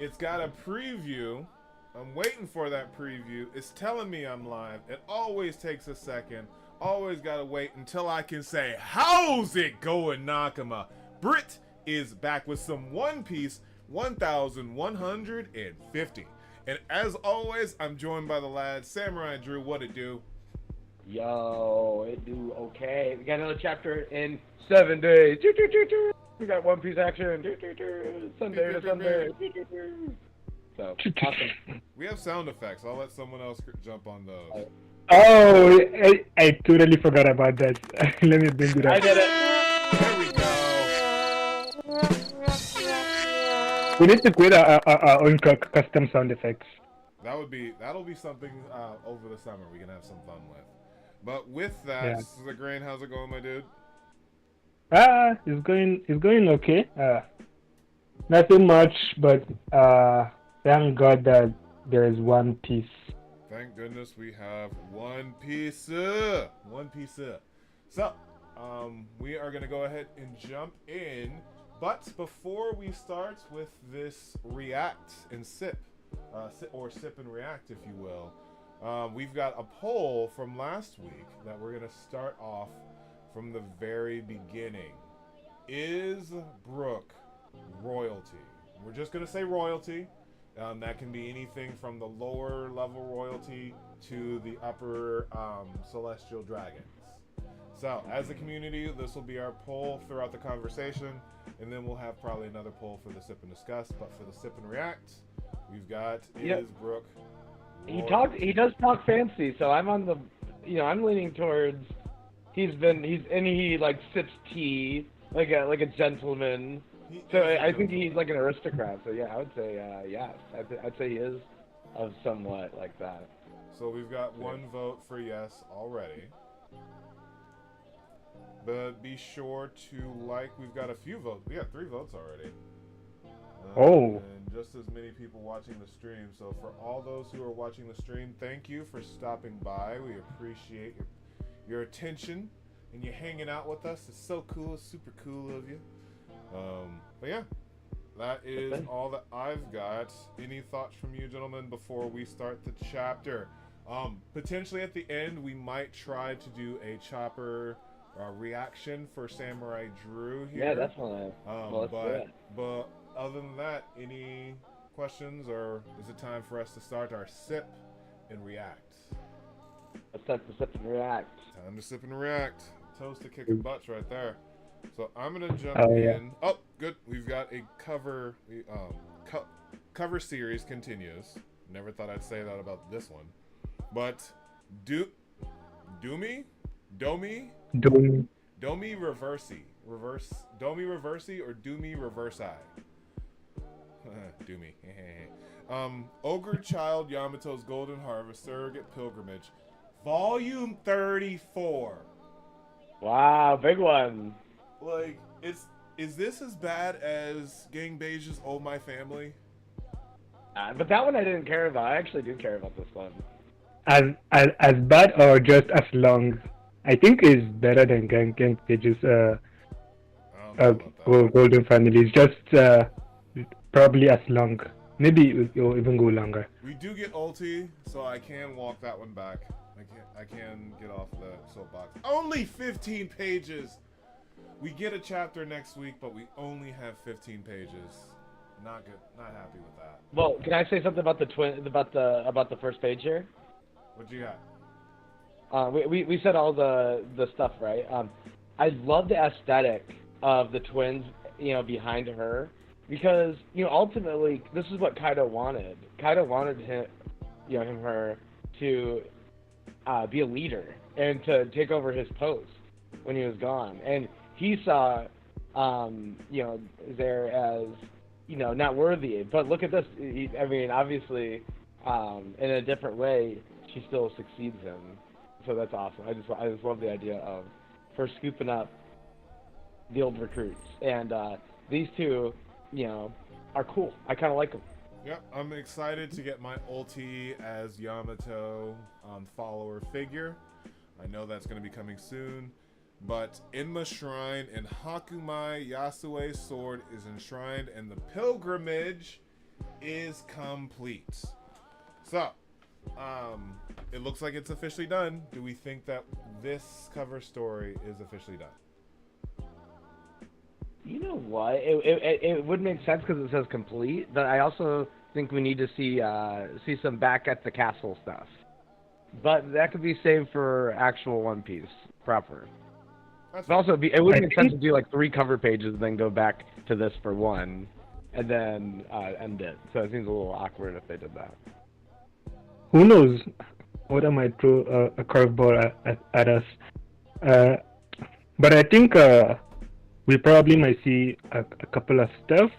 It's got a preview. I'm waiting for that preview. It's telling me I'm live. It always takes a second. Always gotta wait until I can say, how's it going, Nakama? Brit is back with some One Piece 1150. And as always, I'm joined by the lads, Samurai and Drew. What it do? Yo, it do okay. We got another chapter in 7 days. We got One Piece action. Sunday to Sunday. So, awesome. We have sound effects. I'll let someone else jump on those. Oh, I totally forgot about that. Let me bring it up. I did it. There we go. We need to create our own custom sound effects. That'll be something over the summer we can have some fun with. But with that, the grain, how's it going, my dude? It's going okay. Nothing much, but thank God that there is One Piece. Thank goodness we have One Piece. One Piece. So, we are going to go ahead and jump in. But before we start with this react and sip, sip and react, if you will, we've got a poll from last week that we're going to start off from the very beginning. Is Brook royalty? We're just going to say royalty. That can be anything from the lower level royalty to the upper celestial dragons. So, as a community, this will be our poll throughout the conversation, and then we'll have probably another poll for the sip and discuss. But for the sip and react, we've got is Brook royalty? He does talk fancy, so I'm on the, I'm leaning towards. He like sips tea like a gentleman. So I think he's like an aristocrat. So yeah, I would say yes. I'd say he is of somewhat like that. So we've got one vote for yes already. But be sure to we've got a few votes. We got 3 votes already. And just as many people watching the stream. So for all those who are watching the stream, thank you for stopping by. We appreciate your attention and you hanging out with us. It's so cool. It's super cool of you. But yeah, that is all that I've got. Any thoughts from you, gentlemen, before we start the chapter? Potentially at the end, we might try to do a chopper reaction for Samurai Drew here. Yeah, definitely. But other than that, any questions, or is it time for us to start our sip and react? Let's start the sip and react. Time to sip and react. Toast to kicking butts right there. So I'm gonna jump in. Oh, good. We've got a cover. Cover series continues. Never thought I'd say that about this one, but Domi Reversi, Domi Reversi or Doomy Reversi. Doomy. Ogre Child Yamato's Golden Harvest Surrogate Pilgrimage, Volume 34. Wow, big one. Like, is this as bad as Gang Beige's Oh My Family? But that one I didn't care about. I actually do care about this one. As bad or just as long? I think is better than Gang Beige's Golden Family. It's just probably as long. Maybe it will even go longer. We do get ulti, so I can walk that one back. I can get off the soapbox. Only 15 pages. We get a chapter next week, but we only have 15 pages. Not good. Not happy with that. Well, can I say something about the first page here? What you got? We said all the stuff, right? I love the aesthetic of the twins, behind her, because ultimately this is what Kaido wanted. Kaido wanted her to be a leader and to take over his post when he was gone, and he saw, there as, not worthy. But look at this. Obviously, in a different way, she still succeeds him. So that's awesome. I just love the idea of her scooping up the old recruits. And these two, are cool. I kind of like them. Yep, I'm excited to get my ulti as Yamato follower figure. I know that's going to be coming soon. But Enma Shrine and Hakumai Yasue's sword is enshrined, and the pilgrimage is complete. So, it looks like it's officially done. Do we think that this cover story is officially done? You know what? It would make sense because it says complete, but I also think we need to see some back at the castle stuff. But that could be saved for actual One Piece proper. But also, it would make sense to do like 3 cover pages and then go back to this for 1, and then end it. So it seems a little awkward if they did that. Who knows? Oda might throw a curveball at us. But I think we probably might see a couple of stuff,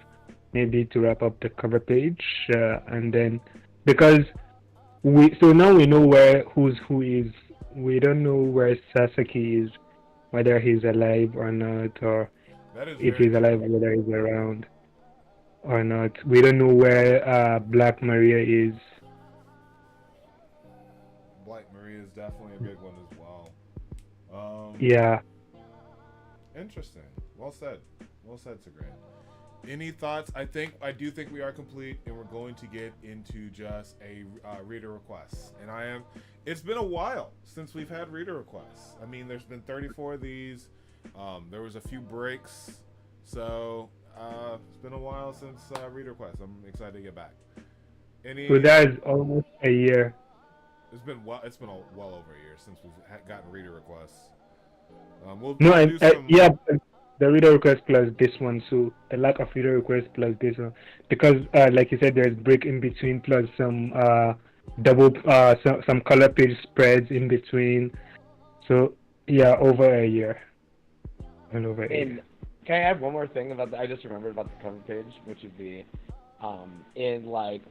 maybe to wrap up the cover page, and then because now we know where who is. We don't know where Sasaki is, whether he's alive or not, or if he's alive, whether he's around or not. We don't know where Black Maria is. Black Maria is definitely a big one as well. Yeah. Interesting. Well said. Well said, Segran. Any thoughts? I do think we are complete, and we're going to get into just a reader requests. And it's been a while since we've had reader requests. I mean, there's been 34 of these. There was a few breaks, so it's been a while since reader requests. I'm excited to get back. So that is almost a year. It's been well over a year since we've gotten reader requests. The reader request plus this one, so a lack of reader request plus this one, because like you said, there's break in between plus some some color page spreads in between. So yeah, over a year. And over a year. Can I add one more thing about I just remembered about the cover page, which would be in like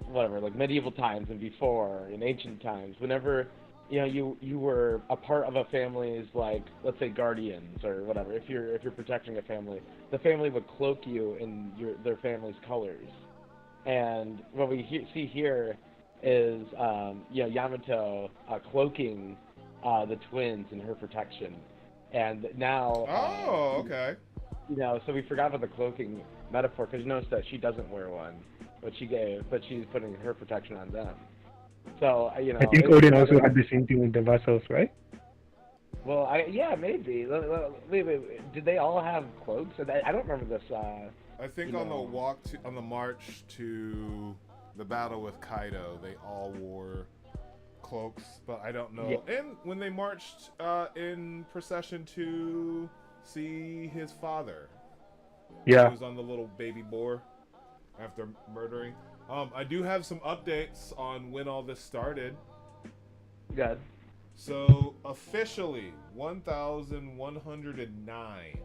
medieval times and before, in ancient times, whenever you were a part of a family's, like, let's say guardians or whatever. If you're protecting a family, the family would cloak you in their family's colors. And what we see here is Yamato cloaking the twins in her protection. And now okay. So we forgot about the cloaking metaphor, because you notice that she doesn't wear one, but she's putting her protection on them. So I think Odin also had the same thing with the vassals, right? Well, maybe. Wait, did they all have cloaks? I don't remember this. I think on the march to the battle with Kaido, they all wore cloaks, but I don't know. Yeah. And when they marched in procession to see his father, he was on the little baby boar after murdering. I do have some updates on when all this started. Good. So, officially, 1109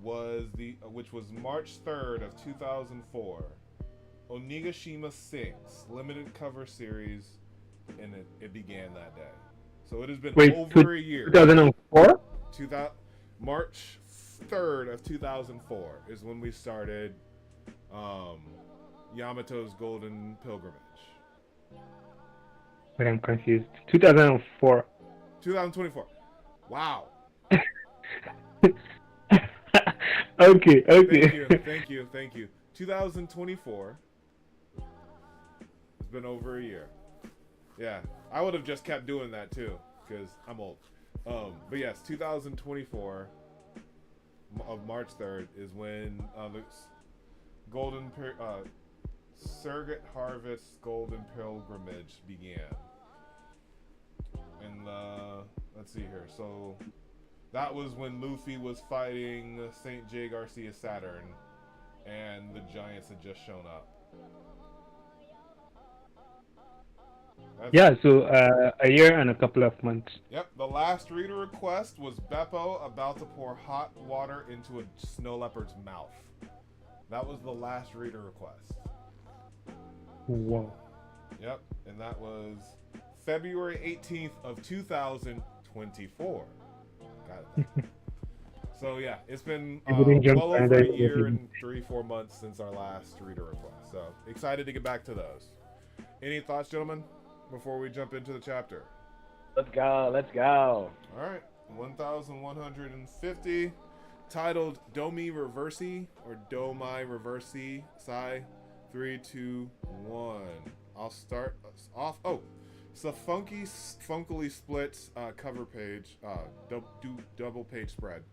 which was March 3rd of 2004, Onigashima 6 limited cover series, and it began that day. So it has been over a year. 2004? March 3rd of 2004 is when we started Yamato's Golden Pilgrimage. But I'm confused. 2004. 2024. Wow. Okay. Thank you. 2024. It's been over a year. Yeah, I would have just kept doing that too, because I'm old. But yes, 2024 of March 3rd is when the Surrogate Harvest Golden Pilgrimage began. And let's see here. So that was when Luffy was fighting St. J. Garcia Saturn, and the Giants had just shown up. So a year and a couple of months. Yep, the last reader request was Beppo about to pour hot water into a snow leopard's mouth. That was the last reader request. Whoa. Yep, and that was February 18th of 2024. Got it. So yeah, it's been well over a year and 3-4 months since our last reader request. So excited to get back to those. Any thoughts, gentlemen, before we jump into the chapter? Let's go. All right, 1150, titled Domi Reversi or Domai Reversi Sai 3, 2, 1. I'll start us off. Oh, it's a funkily split cover page. Double page spread.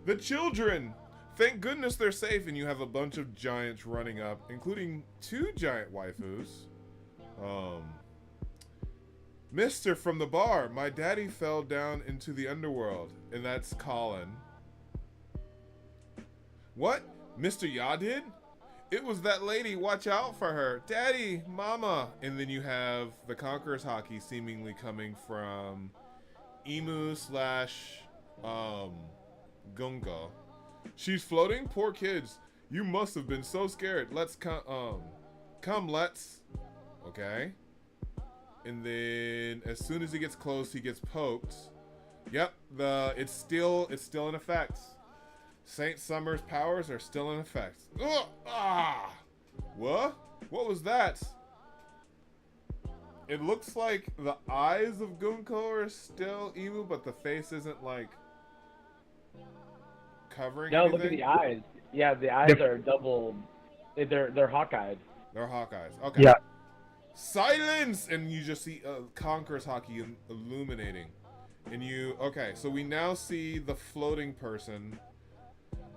The children! Thank goodness they're safe, and you have a bunch of giants running up, including 2 giant waifus. Mister from the bar, my daddy fell down into the underworld, and that's Colin. What? Mr. Ya did? It was that lady, watch out for her. Daddy, mama. And then you have the Conqueror's Hockey seemingly coming from Emu / Gunga. She's floating? Poor kids. You must have been so scared. Let's come, let's. Okay. And then as soon as he gets close, he gets poked. Yep, it's still in effect. Saint Summer's powers are still in effect. Ugh, ah! What? What was that? It looks like the eyes of Gunko are still evil, but the face isn't like covering. No, anything. look at the eyes. Yeah, the eyes are double. They're hawk-eyed. They're hawk-eyes. Okay. Yeah. Silence! And you just see Conqueror's Hockey illuminating. And okay, so we now see the floating person.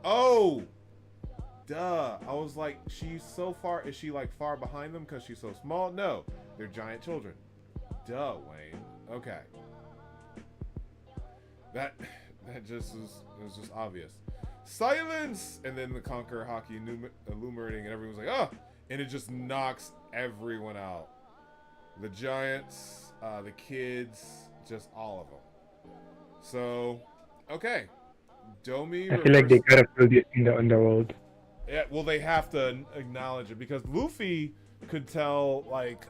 Oh! Duh. I was like, she's so far, is she like far behind them because she's so small? No, they're giant children. Duh, Wayne. Okay. That just was just obvious. Silence! And then the Conqueror Hockey illuminating and everyone's like, oh! And it just knocks everyone out. The giants, the kids, just all of them. So, okay. Domi. I feel like they gotta put it in the underworld. Yeah, well, they have to acknowledge it because Luffy could tell, like,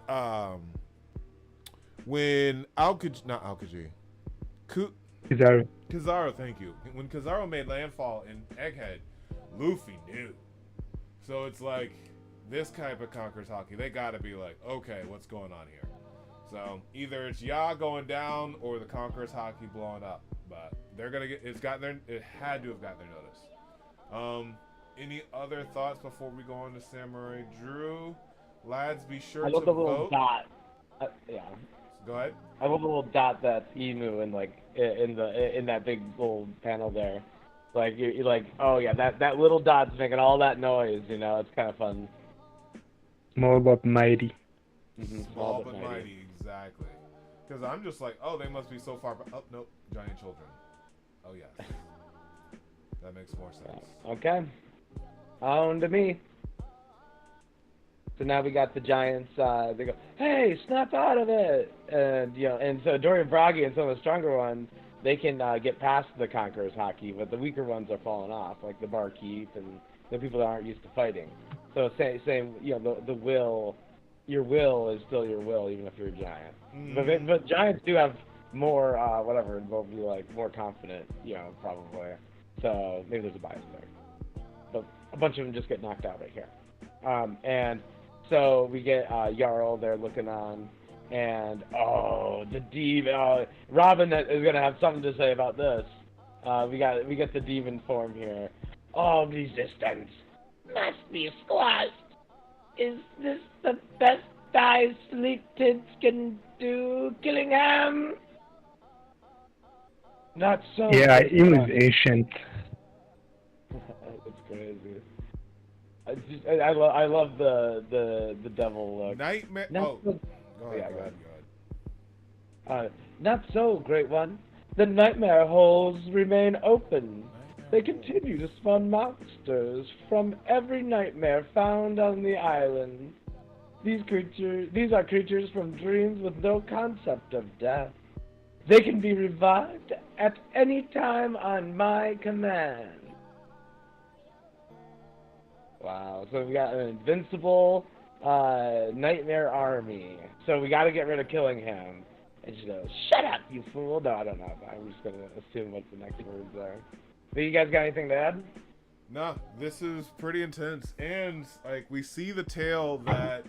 when Kizaru, thank you. When Kizaru made landfall in Egghead, Luffy knew. So it's like, this type of Conqueror's Hockey, they gotta be like, okay, what's going on here? So either it's Ya going down or the Conqueror's Hockey blowing up. But they're gonna get, it had to have gotten their notice. Any other thoughts before we go on to Samurai Drew? Lads, be sure to vote. I love the little dot. Yeah. Go ahead. I love the little dot that's Emu in that big little panel there. Like you're like, oh yeah, that little dot's making all that noise. You know, it's kind of fun. Small but mighty. Mm-hmm. Small but mighty, exactly. Because I'm just like, oh, they must be so far. Oh, nope, giant children. Oh yes, that makes more sense. Okay, on to me. So now we got the giants. They go, hey, snap out of it, and so Dorry and Brogy and some of the stronger ones, they can get past the Conqueror's Hockey, but the weaker ones are falling off, like the barkeep and the people that aren't used to fighting. So same, the will, your will is still your will, even if you're a giant. Mm. But giants do have more, involved you like more confident, probably. So maybe there's a bias there. But a bunch of them just get knocked out right here. And so we get Jarl there looking on, and the demon. Robin is gonna have something to say about this. We get the demon form here. All resistance must be squashed. Is this the best I Sleep-Tits can do, Killingham? Not so. Yeah, he was ancient. It's crazy. I love the devil look. Nightmare. Go ahead. Go ahead. Not so, Great One. The nightmare holes remain open. They continue to spawn monsters from every nightmare found on the island. These are creatures from dreams with no concept of death. They can be revived at any time on my command. Wow, so we got an invincible nightmare army. So we gotta get rid of Killingham. And she goes, shut up, you fool. No, I don't know. I'm just gonna assume what the next words are. Do you guys got anything to add? No, this is pretty intense. And, like, we see the tail that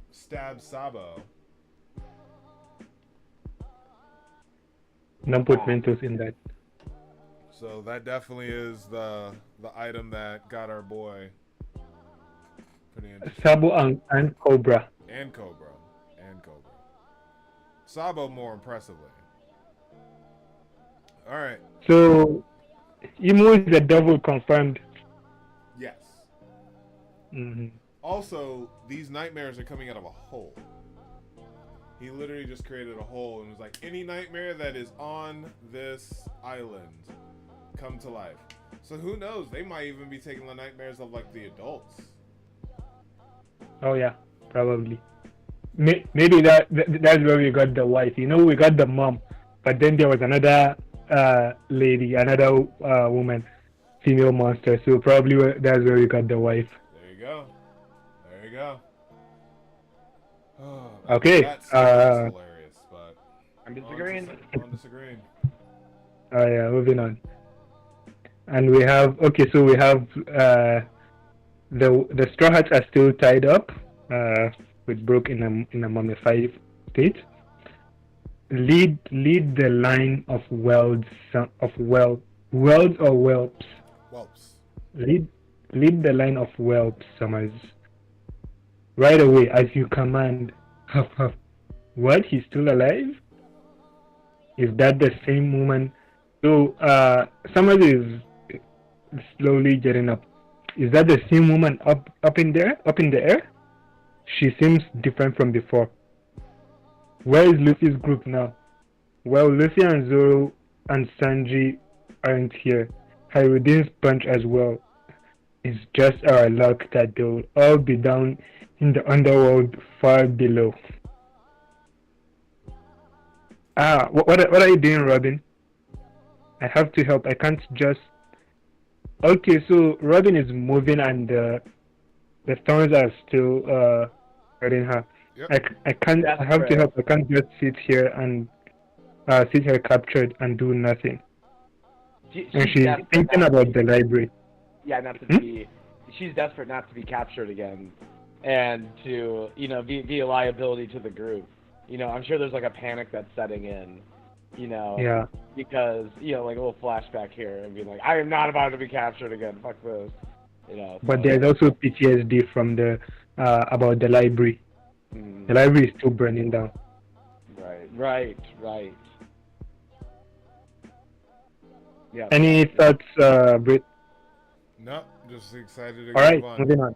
stabs Sabo. No put Mentos in that. So that definitely is the item that got our boy Pretty interesting. Sabo and Cobra. And Cobra. And Cobra. Sabo more impressively. Alright. So, Emu is the devil confirmed. Yes. Mm-hmm. Also, these nightmares are coming out of a hole. He literally just created a hole and was like, any nightmare that is on this island, come to life. So who knows? They might even be taking the nightmares of like the adults. Oh yeah, probably. Maybe that's where we got the wife. You know, we got the mom, but then there was another lady, another woman, female monster. So probably that's where we got the wife. There you go. There you go. Oh, okay. That's hilarious, but I'm disagreeing. I'm disagreeing. Oh yeah, moving on. And we have so we have the straw hats are still tied up with Brook in a mummified state. Lead the line of welds or whelps. Whelps. Lead the line of whelps, Summers. Right away as you command. What? He's still alive? Is that the same woman? So Summers is slowly getting up. Is that the same woman up in the air? She seems different from before. Where is Luffy's group now? Well, Luffy and Zoro and Sanji aren't here. Hyruddin's bunch as well. It's just our luck that they'll all be down in the underworld far below. What are you doing, Robin? I have to help. I can't just... Okay, so Robin is moving and the thorns are still hurting her. Yep. I have to help. I can't just sit here captured and do nothing. She's thinking about the library. Yeah, not to be. She's desperate not to be captured again, and to be a liability to the group. I'm sure there's like a panic that's setting in. Yeah. Because like a little flashback here and being like, I am not about to be captured again. Fuck this. But there's also PTSD from the about the library. The library is still burning down. Right. Yeah. Any thoughts, Britt? No, just excited to All right, on. moving on.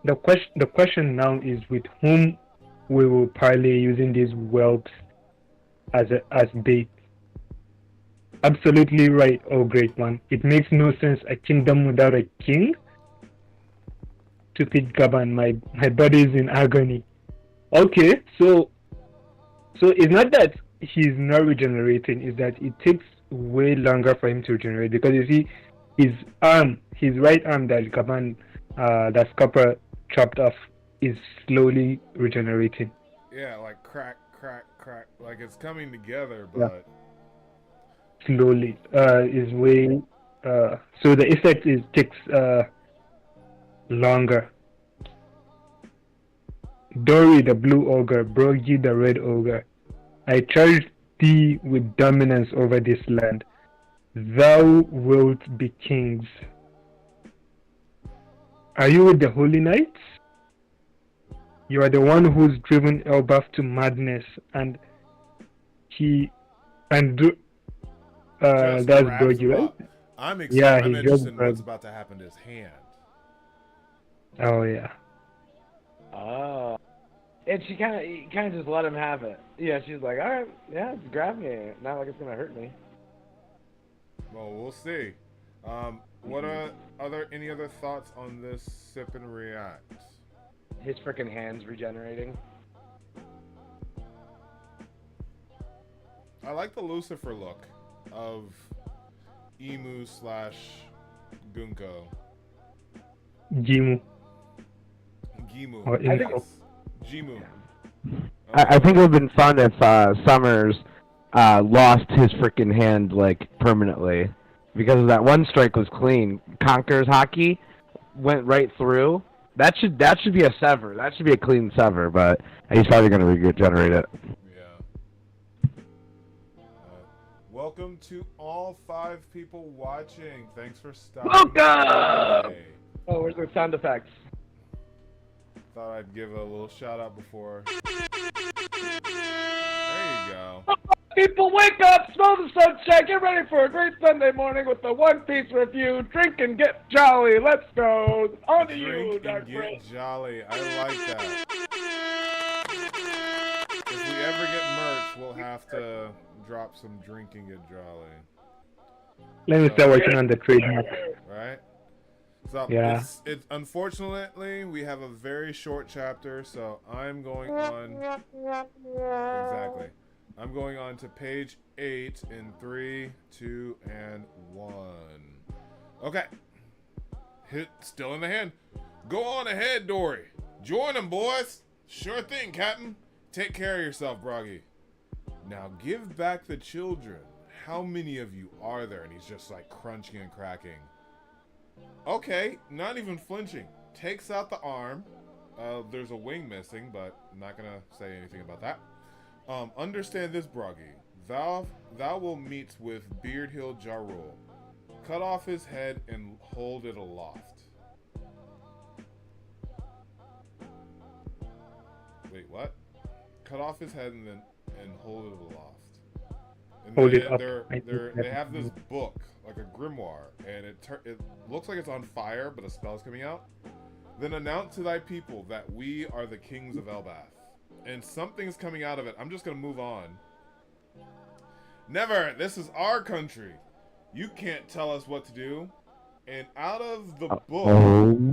The question now is with whom we will parlay using these whelps as bait. Absolutely right, oh great one. It makes no sense a kingdom without a king. Stupid Gaban, my body is in agony. Okay, so it's not that he's not regenerating, it's that it takes way longer for him to regenerate because you see his right arm that Gaban that Scupper chopped off is slowly regenerating. Yeah, like crack, like it's coming together, but slowly. Is way so the effect takes longer. Dorry the blue ogre, Brogy the red ogre, I charge thee with dominance over this land. Thou wilt be kings. Are you with the Holy Knights? You are the one who's driven Elbaf to madness, and that's Brogy, right? I'm excited. Yeah, I'm interested in what's about to happen to his hand. Oh yeah. Oh. And she kind of just let him have it. Yeah, she's like, all right, yeah, grab me. Not like it's gonna hurt me. Well, we'll see. What are any other thoughts on this sip and react? His freaking hands regenerating. I like the Lucifer look of Emu/Gunko. Gimu. Gimu. I think Gimu. I think it would have been fun if Summers lost his freaking hand like permanently, because that one strike was clean. Conqueror's hockey went right through. That should be a sever. That should be a clean sever, but he's probably going to regenerate it. Yeah. Welcome to all 5 people watching. Thanks for stopping by. Oh, where's the sound effects? Thought I'd give a little shout out before. There you go. People, wake up, smell the sunshine, get ready for a great Sunday morning with the One Piece review. Drink and get jolly. Let's go. On to you, Drink and DarkBriton. get jolly. I like that. If we ever get merch, we'll have to drop some drink and get jolly. Let me start working on the trademark. Right? So Yeah. it's unfortunately we have a very short chapter, so I'm going on exactly. I'm going on to page 8 in 3, 2, and 1. Okay. Hit still in the hand. Go on ahead, Dorry. Join them, boys. Sure thing, Captain. Take care of yourself, Brogy. Now give back the children. How many of you are there? And he's just like crunching and cracking. Okay, not even flinching. Takes out the arm. There's a wing missing, but I'm not gonna say anything about that. Understand this, Brogy. Thou will meet with Beard Hill Jarul. Cut off his head and hold it aloft. Wait, what? Cut off his head and hold it aloft. And Hold then it up. they have this book, like a grimoire, and it looks like it's on fire, but a spell's coming out. Then announce to thy people that we are the kings of Elbath. And something's coming out of it. I'm just gonna move on. Never! This is our country. You can't tell us what to do. And out of the book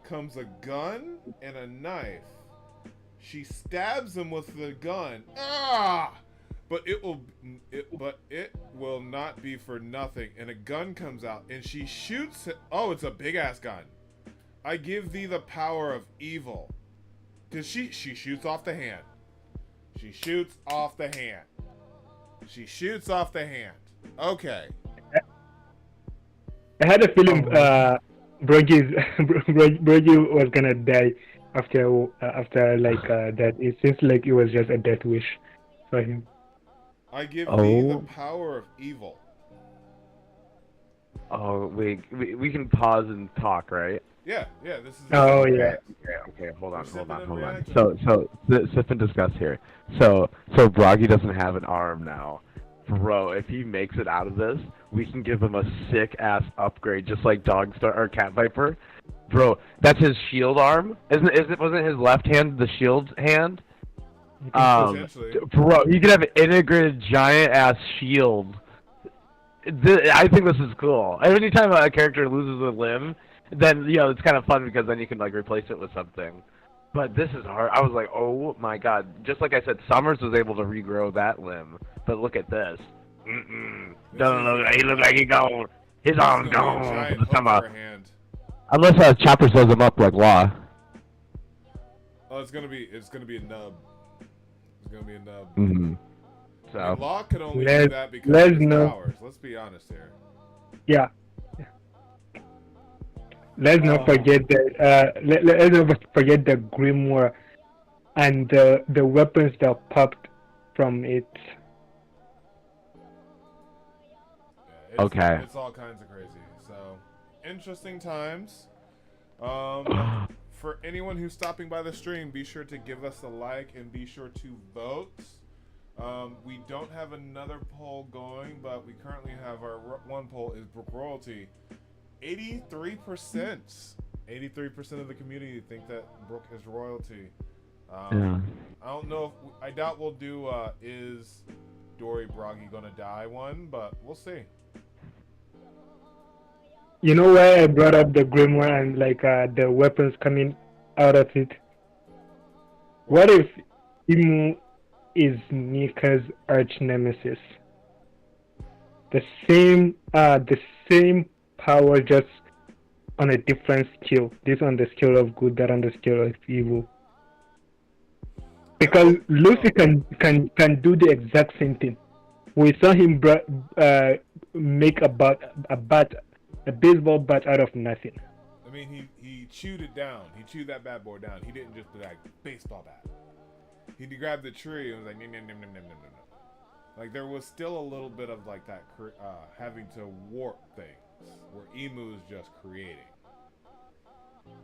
comes a gun and a knife. She stabs him with the gun. Ah! But it will not be for nothing. And a gun comes out and she shoots it. Oh, it's a big ass gun. I give thee the power of evil. Cause she shoots off the hand. She shoots off the hand. She shoots off the hand. Okay. I had a feeling Brogy was gonna die after like that. It seems like it was just a death wish for him. I give thee the power of evil. Oh, we can pause and talk, right? Yeah, this is. Oh yeah. Okay, hold on. reaction. So sip and discuss here. So Brogy doesn't have an arm now. Bro, if he makes it out of this, we can give him a sick ass upgrade, just like Dogstar or Cat Viper. Bro, that's his shield arm. Wasn't his left hand the shield hand? Potentially. Bro, you can have an integrated giant ass shield. I think this is cool. Every time a character loses a limb, then it's kind of fun because then you can like replace it with something. But this is hard. I was like, oh my god. Just like I said, Summers was able to regrow that limb. But look at this. Doesn't look like he looks like he gone. His arm's gone. Unless Chopper slows him up like Law. Oh, it's gonna be a nub. It's gonna be a nub. Mm-hmm. So And Law could only do that because of his powers. Let's be honest here. Yeah. Let's not forget that. Let's not forget the grimoire and the weapons that popped from it. Yeah, it's all kinds of crazy. So, interesting times. For anyone who's stopping by the stream, be sure to give us a like and be sure to vote. We don't have another poll going, but we currently have our one poll is Brook Royalty. 83% of the community think that Brook is royalty. I don't know if I doubt we'll do is Dorry Brogy gonna die one, but we'll see. You know why I brought up the grimoire and like the weapons coming out of it? What if Imu is Nika's arch nemesis? The same power, just on a different skill. This on the skill of good, that on the skill of evil. Because Lucy can do the exact same thing. We saw him make a baseball bat out of nothing. I mean, he chewed it down. He chewed that bad boy down. He didn't just be like baseball bat. He grabbed the tree and was like, nom, nom, nom, nom, nom, nom, nom. Like there was still a little bit of like that having to warp things where Emu is just creating.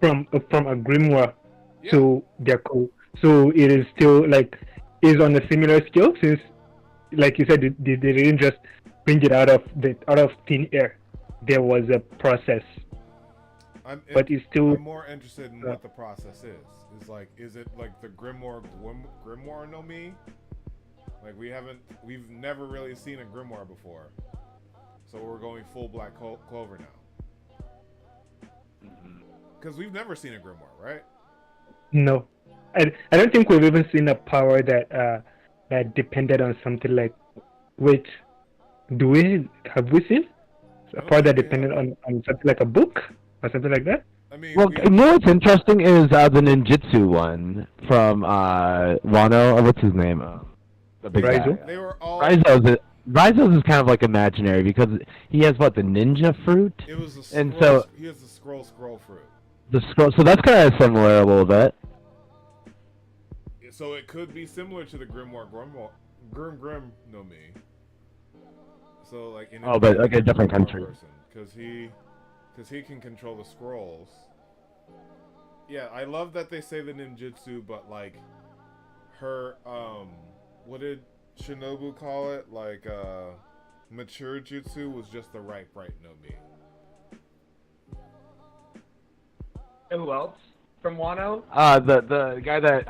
from a grimoire Yeah. to their code. So it is still like is on a similar scale since, like you said, they didn't just bring it out of thin air. There was a process, but it's still. I'm more interested in what the process is. Is it like the grimoire no Mi? Like we've never really seen a grimoire before, so we're going full Black Clover now. Because we've never seen a grimoire, right? No, I don't think we've even seen a power that depended on something like. Wait, have we seen a power that depended on something like a book or something like that? I mean, well, you know what's interesting is the ninjutsu one from Wano. What's his name? The big Raizo? guy. They were all. Raizo's is kind of like imaginary because he has the ninja fruit. It was a and scroll, so he has the scroll fruit. the scroll. So that's kind of similar a little bit. So it could be similar to the Grim no Mi. So like in but like a different country. Because he can control the scrolls. Yeah, I love that they say the ninjutsu, but like her what did Shinobu call it? Like mature jutsu was just the right no Mi. Who else from Wano? The guy that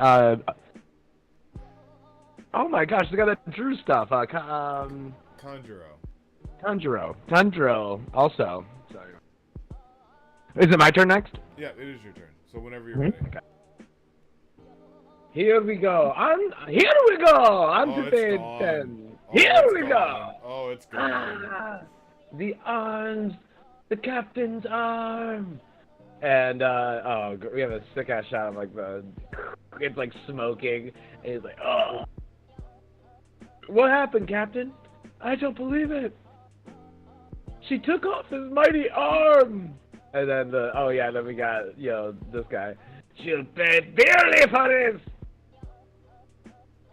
oh my gosh, the guy that drew stuff. Tanjiro also. Sorry. Is it my turn next? Yeah, it is your turn. So whenever you're ready. Okay. Here we go. On to page 10. Here we go. Oh, it's gone. The arms, the captain's arm. And we have a sick ass shot of it's like smoking, and he's like, oh, what happened, Captain? I don't believe it. She took off his mighty arm. And then then we got this guy. She'll pay dearly for this.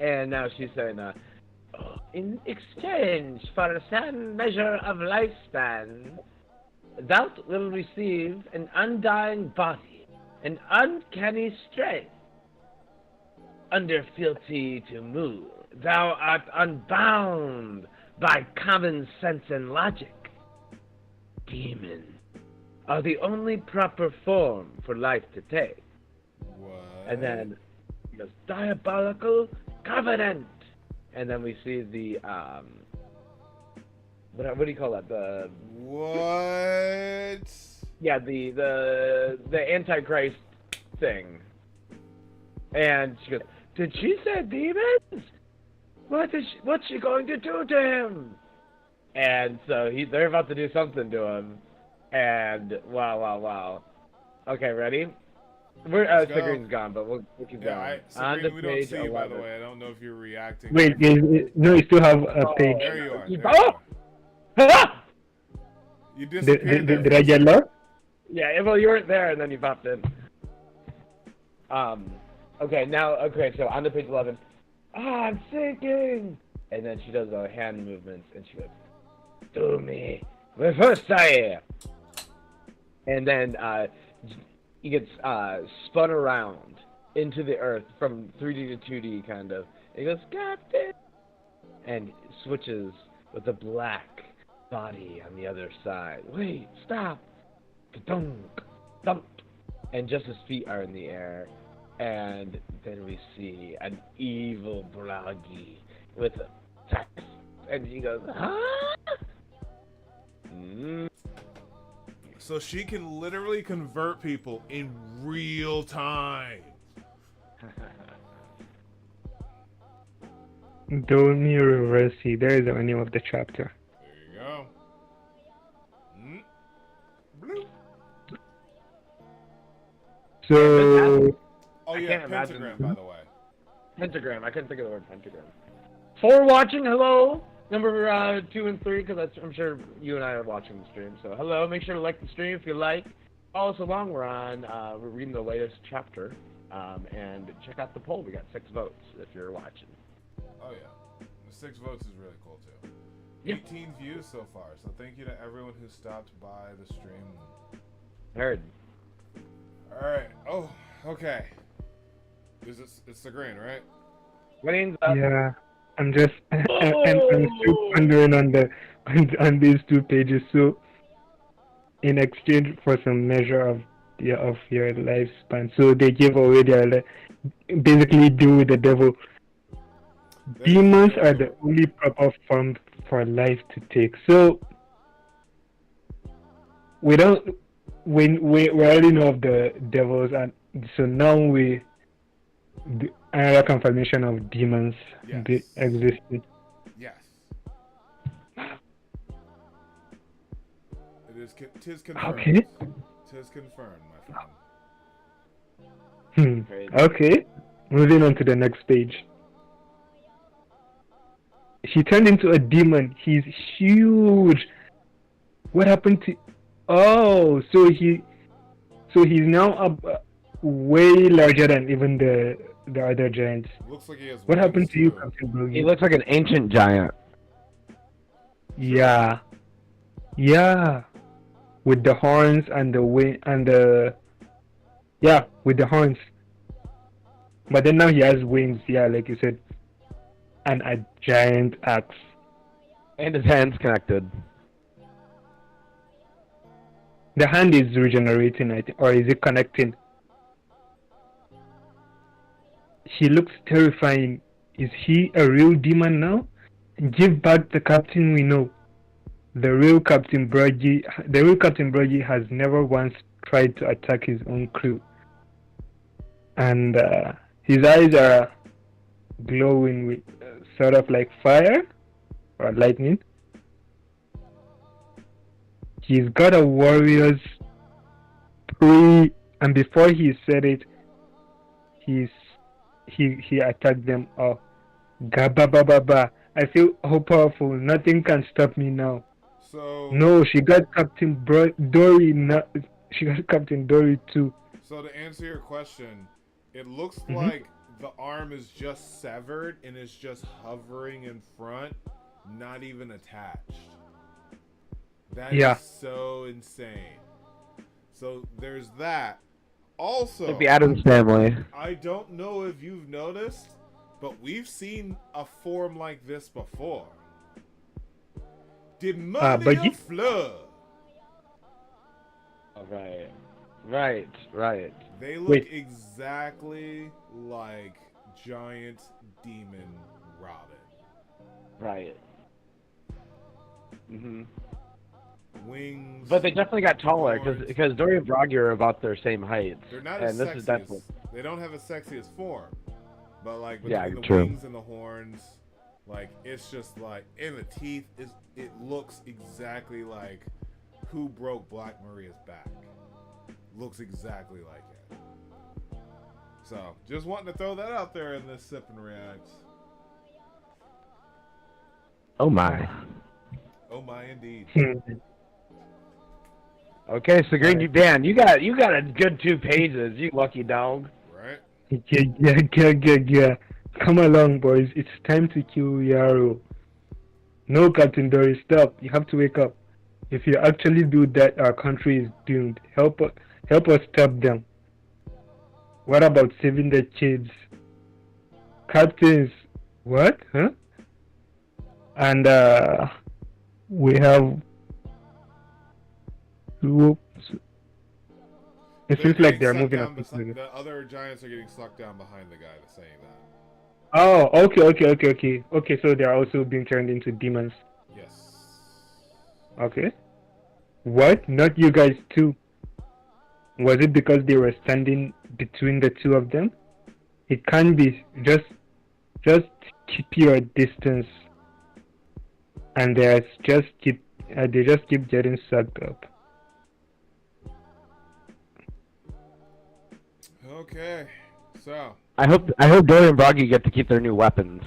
And now she's saying, in exchange for a certain measure of lifespan, thou will receive an undying body, an uncanny strength. Under fealty to Mu, thou art unbound by common sense and logic. Demons are the only proper form for life to take. What? And then he goes, diabolical covenant. And then we see the what do you call that? The what? Yeah, the Antichrist thing. And she goes, did she say demons? What's she going to do to him? And so they're about to do something to him. And wow. Okay, ready? The green's gone, but we'll keep going. On to we don't page see you, 11. by the way. I don't know if you're reacting. Wait, no, you still have a page. There you are. You disappeared. Did I get lost? Yeah, well, you weren't there, and then you popped in. Okay, so on to page 11. I'm sinking! And then she does hand movements, and she goes, do me with fire! And then he gets spun around into the earth from 3D to 2D, kind of. And he goes, Captain! And switches with a black body on the other side. Wait, stop! Ka-dunk, thump! And just his feet are in the air. And then we see an evil Brogy with a text. And he goes, huh? So she can literally convert people in real time. Don't me reverse see. There is the name of the chapter. There you go. Blue. So. Oh yeah, pentagram, by the way. Pentagram. I couldn't think of the word pentagram. For watching, hello. Number 2 and 3, because I'm sure you and I are watching the stream. So hello. Make sure to like the stream if you like. Follow us along. We're reading the latest chapter. And check out the poll. We got 6 votes if you're watching. Oh yeah, the 6 votes is really cool too. Yeah. 18 views so far. So thank you to everyone who stopped by the stream. Heard. Alright. Oh, okay. It's the green, right? Wayne's up. Yeah, I'm just and I'm still pondering on these 2 pages. So in exchange for some measure of your lifespan, so they give away basically deal with the devil. Demons are the only proper form for life to take. So we already know of the devils, and so now another confirmation of demons existing. Yes. Tis confirmed. Okay. Tis confirmed, my friend. Okay. Moving on to the next page. He turned into a demon. He's huge. What happened to? Oh, so he's now up way larger than even the other giants. Looks like he has. What happened to you, too. Captain Brogy? He looks like an ancient giant. Yeah. With the horns and the wing and the with the horns. But then now he has wings. Yeah, like you said, and a giant axe. And his hand's connected. The hand is regenerating, I think, or is it connecting? He looks terrifying. Is he a real demon now? Give back the captain we know. The real Captain Brogy has never once tried to attack his own crew. And his eyes are glowing with sort of like fire or lightning. He's got a warrior's and before he said it, he attacked them all. Gabababa. I feel how powerful. Nothing can stop me now. So no, she got Captain Dorry. She got Captain Dorry too. So to answer your question, it looks like the arm is just severed and it's just hovering in front, not even attached. That is so insane. So there's that. Also, Like the Addams Family. I don't know if you've noticed, but we've seen a form like this before. Demonia Flood. Right. They look exactly like giant demon Robin. Right. Wings. But they definitely got taller because Dorry and Brogy are about their same height. They're not and as sexy. They don't have a sexiest form, but like between the wings and the horns, like it's just like in the teeth. It looks exactly like who broke Black Maria's back. Looks exactly like it. So just wanting to throw that out there in this sip and react. Oh my. Oh my, indeed. Okay, so Green, you got a good 2 pages, you lucky dog. Right? Yeah. Come along, boys. It's time to kill Yarrow. No, Captain Dorry, stop. You have to wake up. If you actually do that, our country is doomed. Help us stop them. What about saving the kids? Captains, what? Huh? And we have. It feels like they're moving up. The other giants are getting sucked down behind the guy that's saying that. Oh, okay. So they're also being turned into demons. Yes. Okay. What? Not you guys too? Was it because they were standing between the two of them? It can't be. Just keep your distance. And they just keep getting sucked up. Okay, so I hope Dorry and Brogy get to keep their new weapons.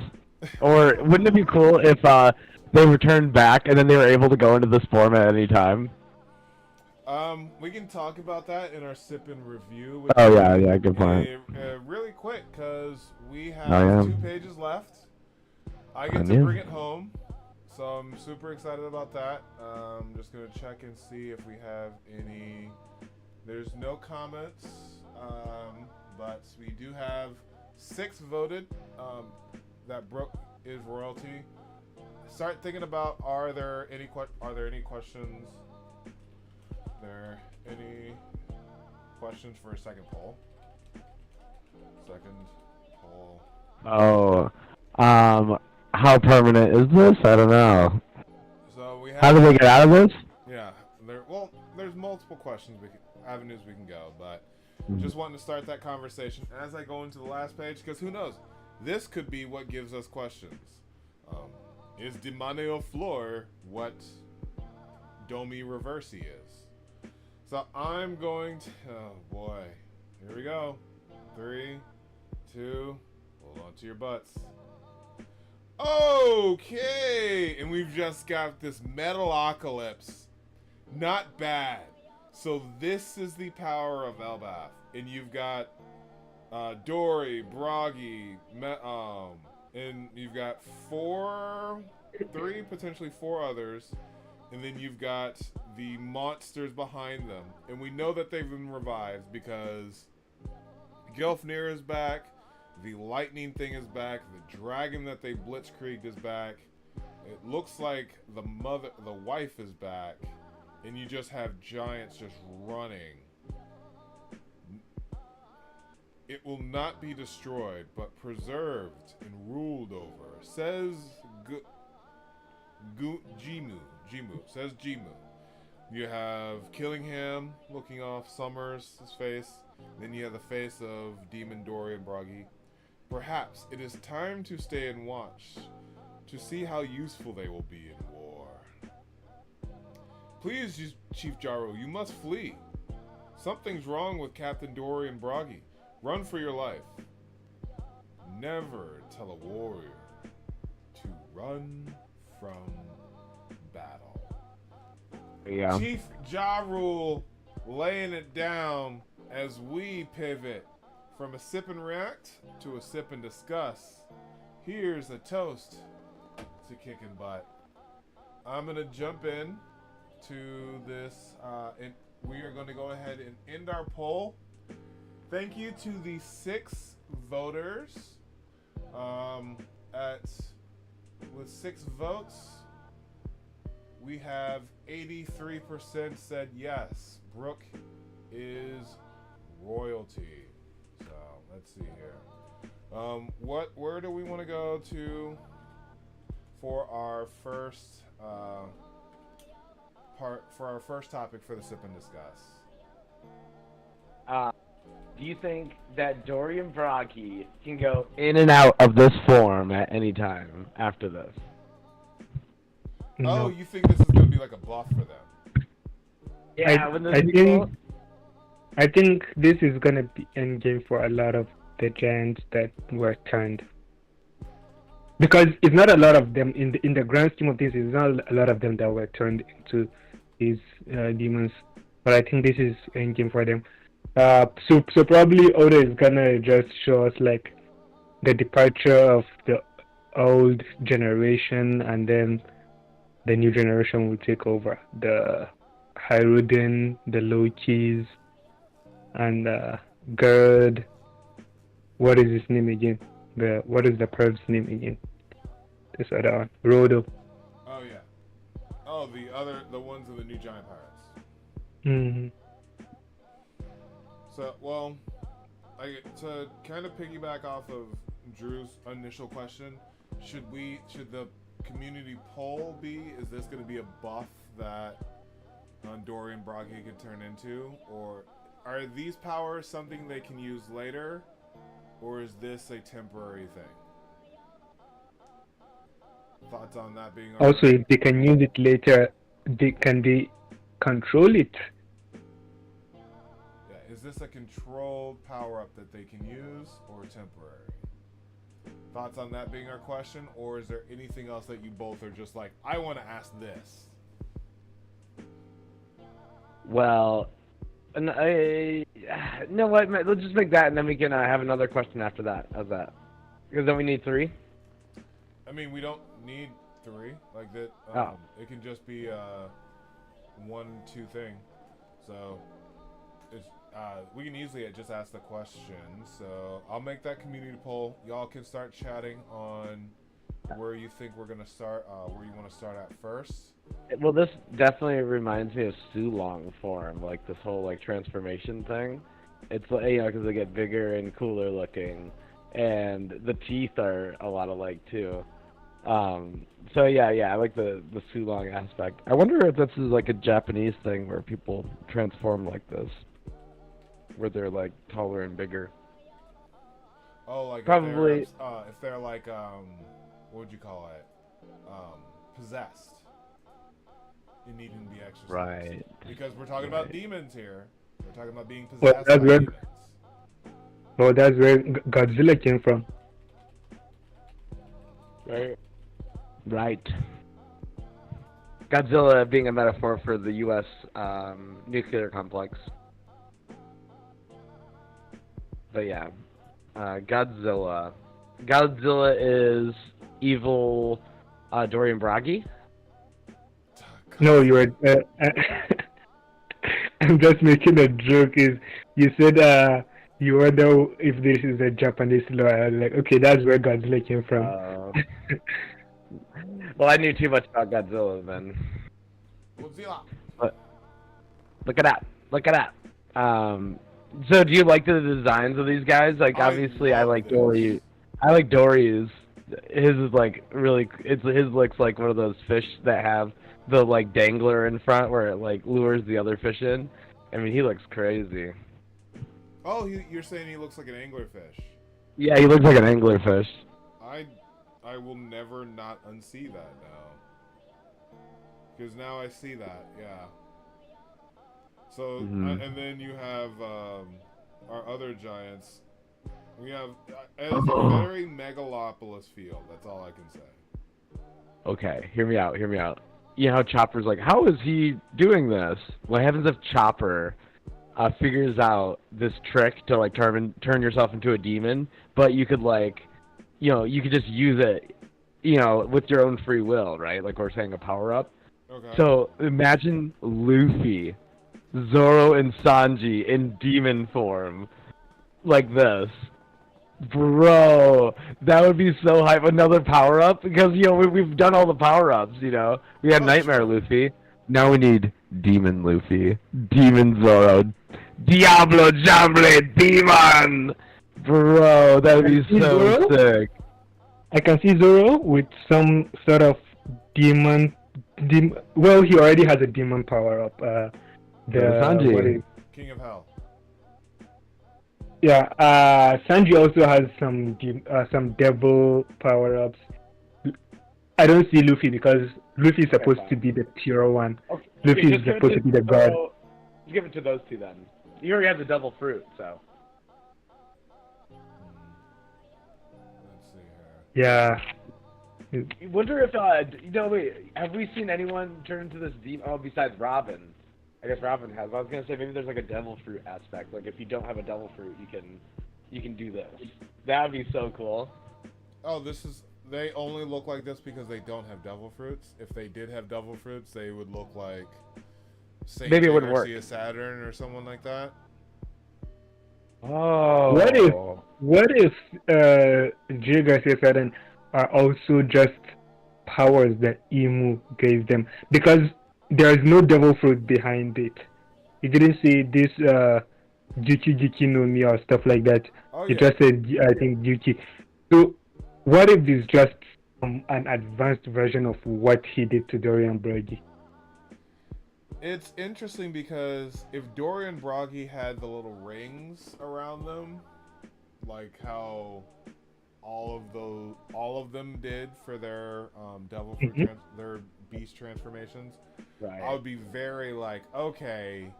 Or wouldn't it be cool if they returned back and then they were able to go into this form at any time? We can talk about that in our sip and review. Yeah, good point. Really quick, because we have 2 pages left. I get to bring it home, so I'm super excited about that. I'm just gonna check and see if we have any. There's no comments but we do have 6 voted that Brook is royalty. Start thinking about, are there any questions? There any questions for a second poll? Second poll. Oh, how permanent is this? I don't know. So we have. How do they get out of this? Yeah, there's multiple questions, avenues we can go, but just wanting to start that conversation as I go into the last page, because who knows? This could be what gives us questions. Is Demonio Floor what Domi Reversi is? So I'm going to. Oh boy. Here we go. 3, 2. Hold on to your butts. Okay! And we've just got this Metalocalypse. Not bad. So this is the power of Elbath. And you've got Dorry, Brogy, and you've got 3, potentially 4 others. And then you've got the monsters behind them. And we know that they've been revived because Gelfnir is back. The lightning thing is back. The dragon that they blitzkrieged is back. It looks like the wife is back. And you just have giants just running. It will not be destroyed, but preserved and ruled over, says Jimu. Says Jimu. You have Killingham looking off Summers' face. Then you have the face of Demon Dorry and Brogy. Perhaps it is time to stay and watch, to see how useful they will be in war. Please, Chief Jaro, you must flee. Something's wrong with Captain Dorry and Brogy. Run for your life. Never tell a warrior to run from battle. Yeah. Chief Jarul laying it down as we pivot from a sip and react to a sip and discuss. Here's a toast to kicking butt. I'm going to jump in to this, and we are going to go ahead and end our poll. Thank you to the 6 voters. With 6 votes, we have 83% said yes. Brook is royalty. So let's see here. Where do we want to go to for our first topic for the sip and discuss? Do you think that Dorry and Brogy can go In and out of this form at any time after this. No. Oh, you think this is going to be like a buff for them? Yeah, I think this is gonna be endgame for a lot of the giants that were turned. Because it's not a lot of them in the grand scheme of things. It's not a lot of them that were turned into these demons. But I think this is endgame for them. So probably Oda is gonna just show us like the departure of the old generation, and then the new generation will take over. The Hyrudin, the Lokis, and Gerd. What is his name again? What is the perv's name again? This other one, Rodo. Oh yeah. Oh, the ones of the new giant pirates. Mm-hmm. So, well, to kind of piggyback off of Drew's initial question, should the community poll be, is this going to be a buff that Dorry and Brogy can turn into, or are these powers something they can use later, or is this a temporary thing? Thoughts on that being Also, if they can use it later, they control it. Is this a controlled power-up that they can use, or temporary? Thoughts on that being our question, or is there anything else that you both are just like, I want to ask this? Well, no, what? Let's just make that, and then we can have another question after that. How's that? Because then we need 3. I mean, we don't need 3 like that. It can just be a 1-2 thing. So, we can easily just ask the question. So I'll make that community poll. Y'all can start chatting on where you think we're gonna start. Where you want to start at first. Well, this definitely reminds me of Sulong form, like this whole like transformation thing. It's like, you know, because they get bigger and cooler looking, and the teeth are a lot alike too. So yeah, I like the Sulong aspect. I wonder if this is like a Japanese thing where people transform like this, where they're like taller and bigger. Oh, like Probably. if they're like what would you call it? Possessed. You need to be exorcised. Right. Because we're talking about demons here. We're talking about being Well, possessed that's by where- demons. Well, that's where Godzilla came from. Right. Godzilla being a metaphor for the U.S. Nuclear complex. But yeah, Godzilla. Godzilla is evil Dorry and Brogy. No, you were. I'm just making a joke. Is you said you wonder if this is a Japanese law? I was like, okay, that's where Godzilla came from. Well, I knew too much about Godzilla then. Godzilla. But look at that! Look at that! So do you like the designs of these guys? Like, obviously, I like Dory. I like Dory's. His is like really. His looks like one of those fish that have the like dangler in front where it like lures the other fish in. I mean, he looks crazy. Oh, you're saying he looks like an anglerfish. Yeah, he looks like an anglerfish. I will never not unsee that now. Because now I see that, yeah. So, and then you have our other giants. We have, it's a very megalopolis feel, that's all I can say. Okay, hear me out, hear me out. You know how Chopper's like, how is he doing this? What happens if Chopper figures out this trick to like turn yourself into a demon, but you could like, you know, you could just use it, you know, with your own free will, right? Like we're saying, a power-up. Okay. So imagine Luffy, Zoro, and Sanji in demon form, like this. Bro, that would be so hype. Another power-up, because, you know, we've done all the power-ups, you know. We had Nightmare Luffy. Now we need Demon Luffy, Demon Zoro, Diablo Jamble Demon! Bro, that would be so sick. I can see Zoro with some sort of demon. Well, he already has a demon power up. Sanji. King of Hell. Yeah, Sanji also has some devil power ups. I don't see Luffy because Luffy is supposed to be the tier 1. Okay. Luffy is supposed to be the god. Just give it to those two then. You already have the devil fruit, so. Let's see here. Yeah. I wonder if, you know, wait, have we seen anyone turn into this demon? Oh, besides Robin. I guess Robin has. I was gonna say maybe there's like a devil fruit aspect. Like if you don't have a devil fruit, you can do this. That would be so cool. Oh, they only look like this because they don't have devil fruits. If they did have devil fruits, they would look like Saint Maybe it wouldn't work. Garcia Saturn or someone like that. Oh. What if J. Garcia Saturn are also just powers that Imu gave them? Because there is no devil fruit behind it. You didn't say this Juki no Mi or stuff like that. Oh, You yeah. just said, I think, Juki. So, what if this is just an advanced version of what he did to Dorry and Brogy? It's interesting because if Dorry and Brogy had the little rings around them, like how all of them did for their devil fruit, their beast transformations, Right. I would be very like, okay,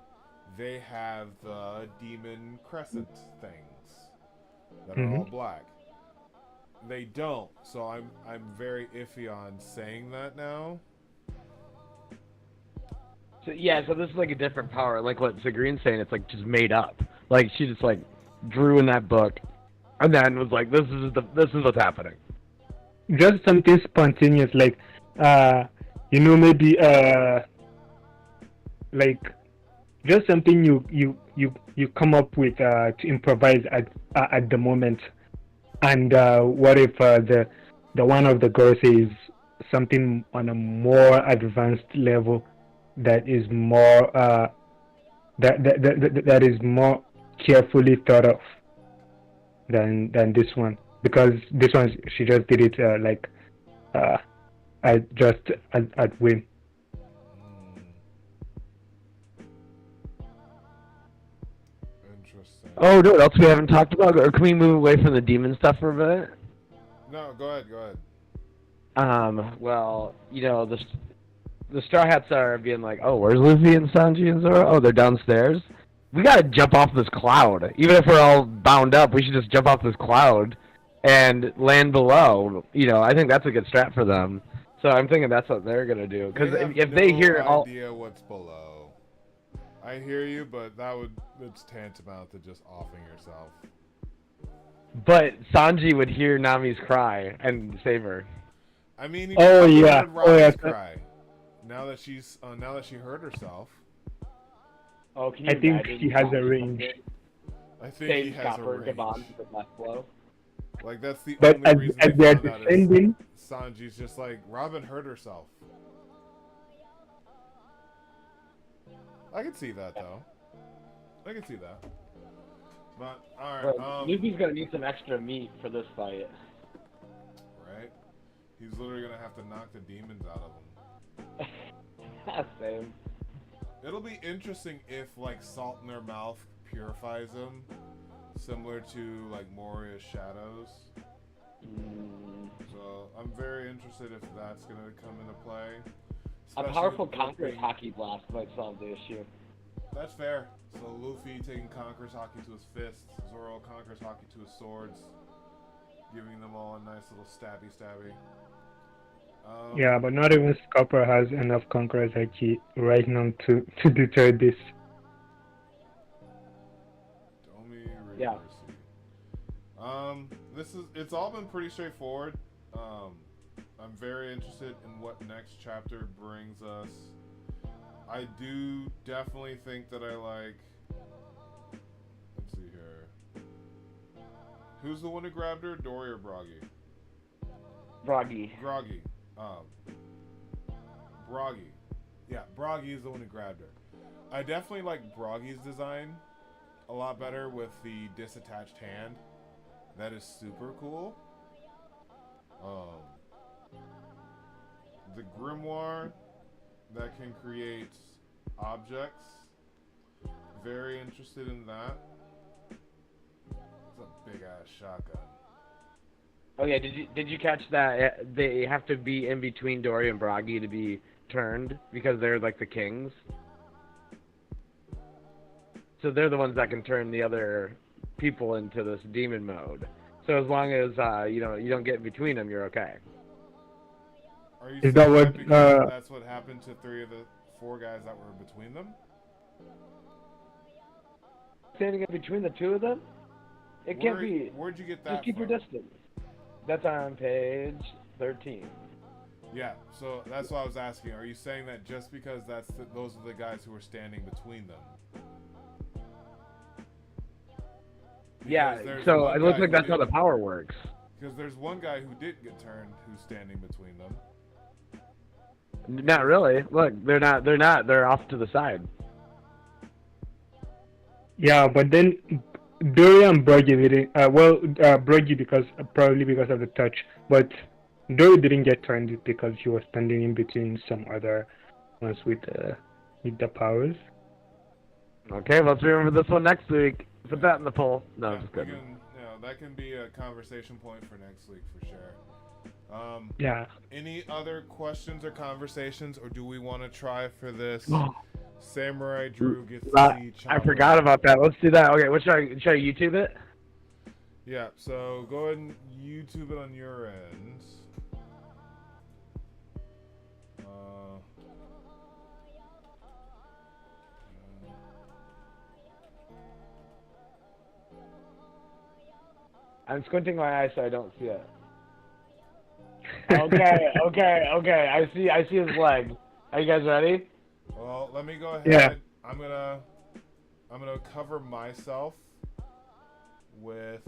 they have the demon crescent things that are all black. They don't, so I'm very iffy on saying that now. So yeah, so this is like a different power. Like what Sagreen's saying, it's like just made up. Like she just like drew in that book, and then was like, this is what's happening. Just something spontaneous, like, maybe, like, just something you you come up with to improvise at the moment, and what if the one of the girls says something on a more advanced level that is more that is more carefully thought of than this one, because this one she just did it at whim. Interesting. Oh, no, what else we haven't talked about? Or can we move away from the demon stuff for a bit? No, go ahead. Well, you know, the Straw Hats are being like, oh, where's Luffy and Sanji and Zoro? Oh, they're downstairs? We gotta jump off this cloud. Even if we're all bound up, we should just jump off this cloud and land below. You know, I think that's a good strat for them. So I'm thinking that's what they're gonna do. Because if they hear all... idea what's below. I hear you, but it's tantamount to just offing yourself. But Sanji would hear Nami's cry and save her. I mean, heard Robin's cry. Now that she hurt herself. Oh, can you I think imagine he has a Sanji range. I think he has a Copper, range. Gabon, with left blow. Like that's the But only reason as they they're found out is descending, Sanji's just like, Robin hurt herself. I can see that though. I can see that. But alright, Luffy's gonna need some extra meat for this fight. Right? He's literally gonna have to knock the demons out of him. Same. It'll be interesting if like salt in their mouth purifies them, similar to like Moria's shadows. So I'm very interested if that's gonna come into play. A Especially powerful with Conqueror's Luffy. Hockey Blast might solve the issue. That's fair. So Luffy taking Conqueror's Hockey to his fists, Zoro Conqueror's Hockey to his swords, giving them all a nice little stabby. yeah, but not even Scupper has enough Conqueror's Haki right now to deter this. Yeah. It's all been pretty straightforward. I'm very interested in what next chapter brings us. I do definitely think that I like. Let's see here. Who's the one who grabbed her? Dorry or Brogy? Brogy. Brogy. Brogy. Yeah, Brogy is the one who grabbed her. I definitely like Brogy's design a lot better with the disattached hand. That is super cool. The grimoire that can create objects. Very interested in that. It's a big ass shotgun. Oh yeah, did you catch that? They have to be in between Dorry and Brogy to be turned because they're like the kings. So they're the ones that can turn the other people into this demon mode. So as long as you don't get in between them, you're okay. Are you Is that saying what, because that's what happened to 3 of the 4 guys that were between them? Standing in between the two of them? It can't be. Where'd you get that Just keep your from? distance. That's on page 13. Yeah, so that's what I was asking. Are you saying that just because those are the guys who were standing between them? Yeah, so it looks like that's how the power works. Because there's one guy who did get turned who's standing between them. Not really. Look, they're not. They're off to the side. Yeah, but then Dorry and Brogy didn't. Brogy probably because of the touch, but Dorry didn't get turned because he was standing in between some other ones with the powers. Okay, let's remember this one next week. Put that in the poll. No, Yeah, just kidding. that can be a conversation point for next week for sure. Yeah. Any other questions or conversations, or do we want to try for this? Samurai Drew gets to see I Chopper. forgot about that. Let's do that. Okay, should I YouTube it? Yeah, so go ahead and YouTube it on your end. I'm squinting my eyes so I don't see it. Okay. I see his leg. Are you guys ready? Well, let me go ahead. Yeah. I'm gonna I'm gonna cover myself with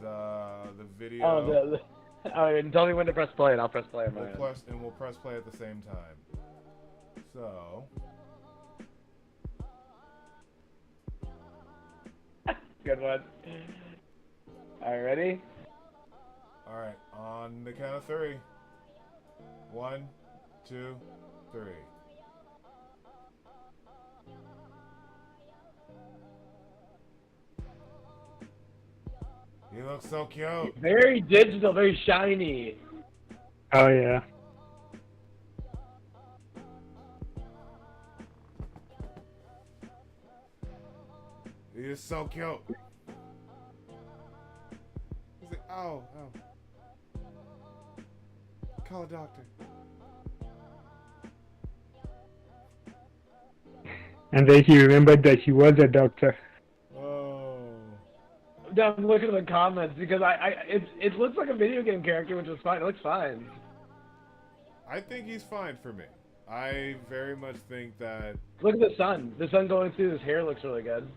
the video. Oh, and tell me when to press play, and I'll press play on my end. We'll press play at the same time. So. Good one. Alright, ready? Alright, on the count of 3. 1, 2, 3. He looks so cute. Very digital, very shiny. Oh yeah. He is so cute. He's like, oh. Call a doctor. And then he remembered that he was a doctor. Oh. No, I'm looking at the comments because it looks like a video game character, which is fine. It looks fine. I think he's fine for me. I very much think that... Look at the sun. The sun going through his hair looks really good.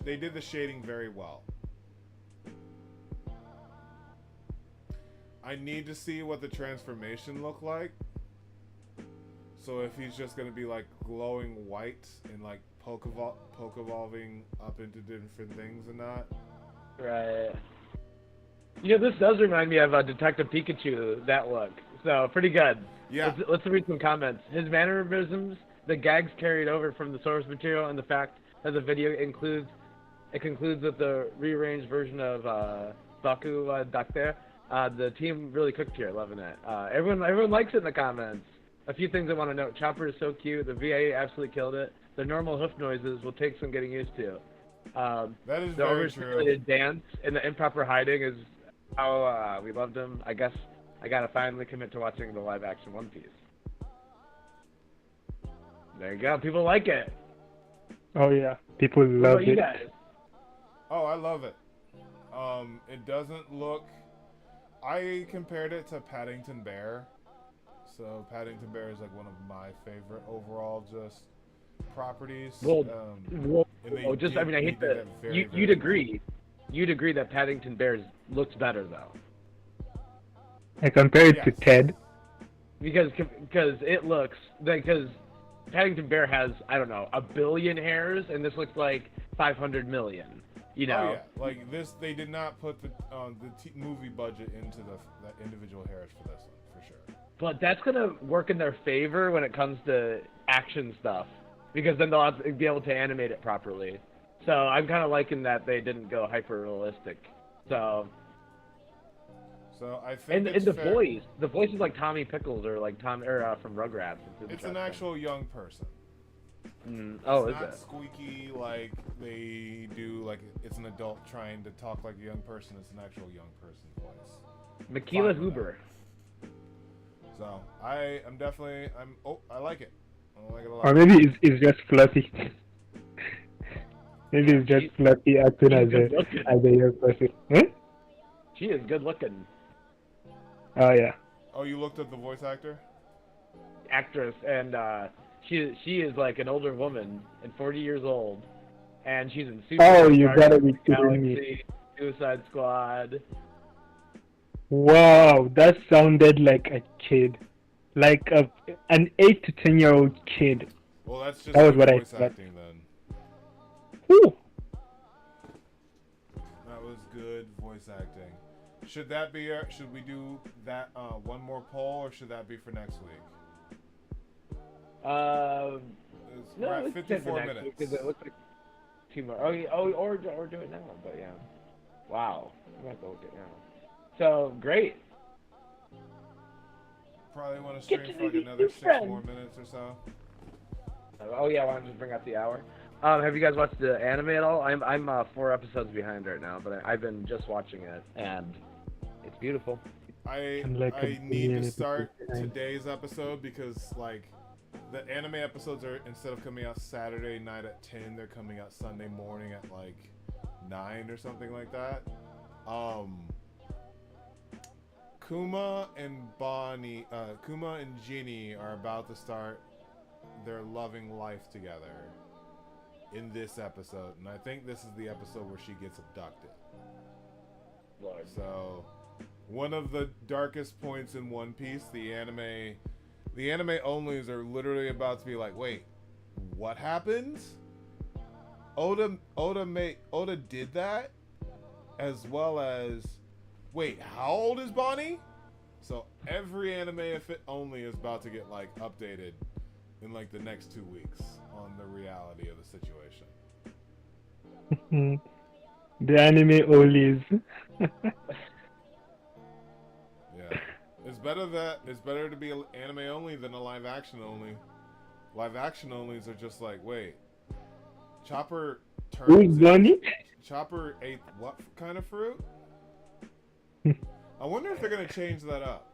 They did the shading very well. I need to see what the transformation looked like. So if he's just going to be like glowing white and like poke evolving up into different things and that. Right. You know, this does remind me of Detective Pikachu, that look. So, pretty good. Yeah. Let's read some comments. His mannerisms, the gags carried over from the source material, and the fact that the video concludes with the rearranged version of Baku Doctor. The team really cooked here, loving it. Everyone likes it in the comments. A few things I want to note. Chopper is so cute. The VA absolutely killed it. The normal hoof noises will take some getting used to. That is the very true. The dance and the improper hiding is how we loved him. I guess I gotta finally commit to watching the live action One Piece. There you go. People like it. Oh yeah, people love What about you it. guys? Oh, I love it. It doesn't look... I compared it to Paddington Bear. So Paddington Bear is like one of my favorite overall just properties. Well, I hate that. You'd agree that Paddington Bear looks better though. I compare it to Ted. Because Paddington Bear has, I don't know, 1 billion hairs, and this looks like 500 million. You know? Oh yeah, like this, they did not put the movie budget into the individual hairs for this one, for sure. But that's gonna work in their favor when it comes to action stuff, because then they'll have to be able to animate it properly. So I'm kind of liking that they didn't go hyper realistic. So I think and the voice is like Tommy Pickles or like from Rugrats. It's an actual young person. Oh, it's is not it? Squeaky like they do, like it's an adult trying to talk like a young person. It's an actual young person's voice. Makila Huber. So I like it. I like it a lot. Or maybe it's just Fluffy. Maybe it's just Fluffy acting as a young person. Huh? She is good looking. Oh yeah. Oh, you looked at the voice Actress, and she is like an older woman and 40 years old, and she's in Super. Oh, you gotta be kidding me! Suicide Squad. Wow, that sounded like a kid, like an 8 to 10-year-old kid. Well, that's just that was what voice I said. acting then. Whew. That was good voice acting. Should we do that one more poll, or should that be for next week? We're at 54 minutes. Because it looks like 2 more. Or do it now. But yeah. Wow. I'm gonna have to look it now. So great. Probably want to stream for like another 6 more minutes or so. Oh yeah, why don't you just bring out the hour? Have you guys watched the anime at all? I'm 4 episodes behind right now, but I've been just watching it, and it's beautiful. I need to start today's episode because like the anime episodes are, instead of coming out Saturday night at 10, they're coming out Sunday morning at like 9 or something like that. Kuma and Ginny are about to start their loving life together in this episode, and I think this is the episode where she gets abducted. Lord. So, one of the darkest points in One Piece, the anime onlys are literally about to be like, wait, what happened? Oda did that, as well as, wait, how old is Bonnie? So every anime only is about to get like updated in like the next 2 weeks on the reality of the situation. The anime onlys. Yeah, it's better to be an anime only than a live action only. Live action onlys are just like, wait, Chopper Who's Bonnie? Chopper ate what kind of fruit? I wonder if they're gonna change that up.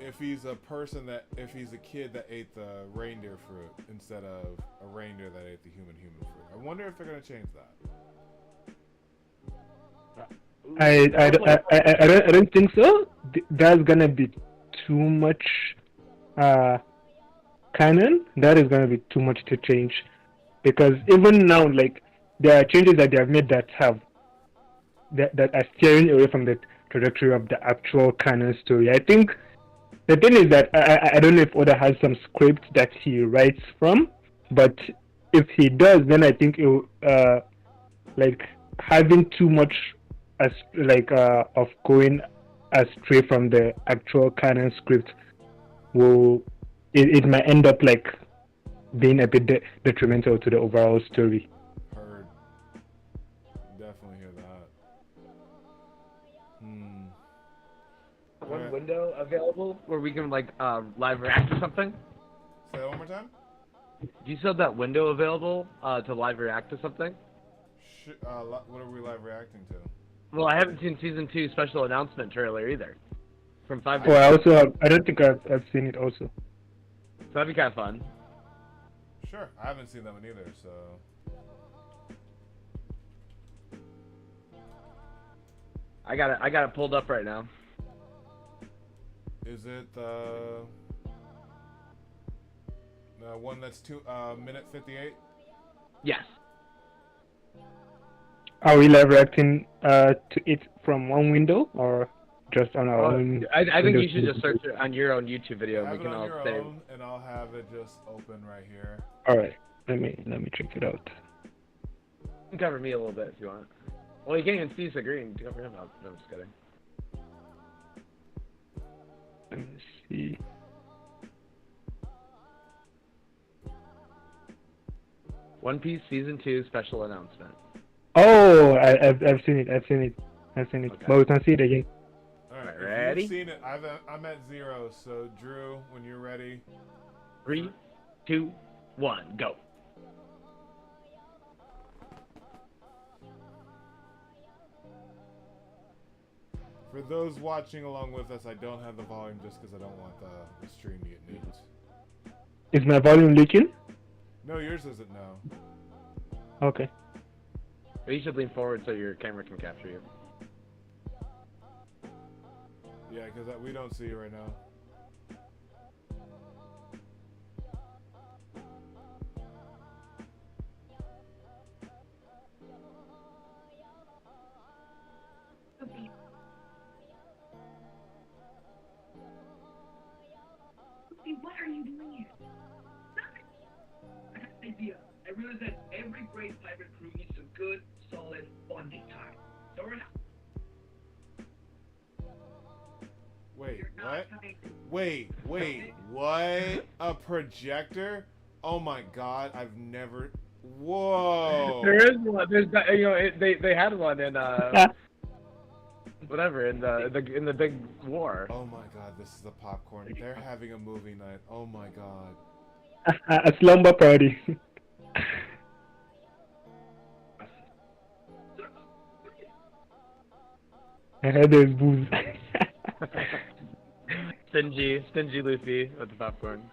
If he's a kid that ate the reindeer fruit instead of a reindeer that ate the human fruit. I wonder if they're gonna change that. I don't think so. That's gonna be too much canon. That is gonna be too much to change, because even now, like, there are changes that they have made that are steering away from the trajectory of the actual canon story. I think the thing is that I don't know if Oda has some script that he writes from, but if he does, then I think it like having too much of going astray from the actual canon script it might end up like being a bit detrimental to the overall story. Heard. Definitely hear that. One window available where we can like live react to something? Say that one more time? Do you still have that window available to live react to something? What are we live reacting to? Well, I haven't seen season 2 special announcement trailer either. From 5 Oh, I also have. I don't think I've seen it also. So that'd be kind of fun. Sure, I haven't seen that one either, so. I got it pulled up right now. Is it the one that's minute 58? Yes. Are we live reacting to it from one window or just on our own? I think you should just search it on your own YouTube video. Have We can it on all your save. own, and I'll have it just open right here. All right, let me check it out. You can cover me a little bit if you want. Well, you can't even see the green. Cover him up. No, I'm just kidding. Let me see. One Piece season 2 special announcement. Oh, I've seen it. Okay. But we can see it again. All right, ready? You've seen it. I'm at 0. So Drew, when you're ready. 3, 2, 1, go. For those watching along with us, I don't have the volume just because I don't want the stream to get nuked. Is my volume leaking? No, yours isn't now. Okay. You should lean forward so your camera can capture you. Yeah, because we don't see you right now. What are you doing here? Nothing. I had an idea. I realized that every great pirate crew needs some good, solid bonding time. So we're not. Wait, You're not what? coming. Wait, what? A projector? Oh my god, I've never... Whoa! There is one. There's they had one in whatever in the big war. Oh my god, this is the popcorn. They're having a movie night. Oh my god. A slumber party. I heard there's booze. Stingy Luffy with the popcorn.